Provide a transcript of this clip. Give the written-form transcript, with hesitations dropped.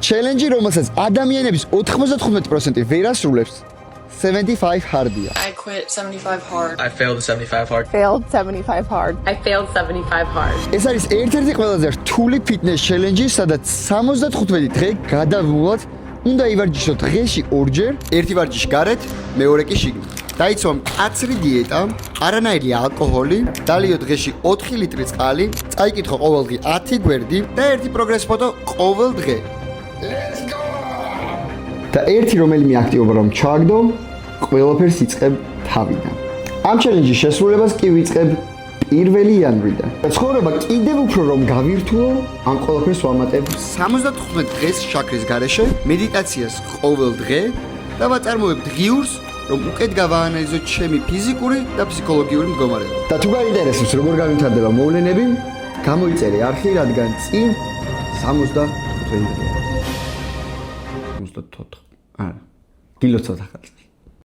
Challenge რომელსაც ადამიანების 95% ვერ ასრულებს 75 hard-ია. I quit 75 hard. I failed 75 hard. Failed 75 hard. I failed 75 hard. ეს არის ერთ-ერთი ყველაზე რთული fitness challenge, სადაც 75 დღე გადავმულად უნდა ივარჯიშოთ დღეში ორჯერ, ერთი ვარჯიში გარეთ, მეორე კი შიგნით. დაიცვა მკაცრი დიეტა, არანაირი ალკოჰოლი, დალიო დღეში 4 ლიტრი წყალი, წაიკითხო ყოველდღე 10 გვერდი და ერთი პროგრეს ფოტო ყოველ დღე. Let's go! და ერთი რომელიმე აქტივობა რომ ჩააგდო, ყველაფერს იწყებ თავიდან. ამ challenge-ის შესრულებას კი ვიწყებ 1 იანვრიდან. ცხოვრება კიდევ უფრო რომ გავირთულო, ამ ყველაფერს ვამატებ 75 დღეს შაქრის გარეშე, მედიტაციას ყოველ დღე და ვაწარმოებ ღიურს, რომ უკეთ გავაანალიზოთ ჩემი ფიზიკური და ფსიქოლოგიური მდგომარეობა. და თუ გაინტერესებს როგორ განვითარდება მოვლენები, გამოიწერე არხი, რადგან წინ 75 დღეა. 74. არა. კილო ცოტა ხალხი.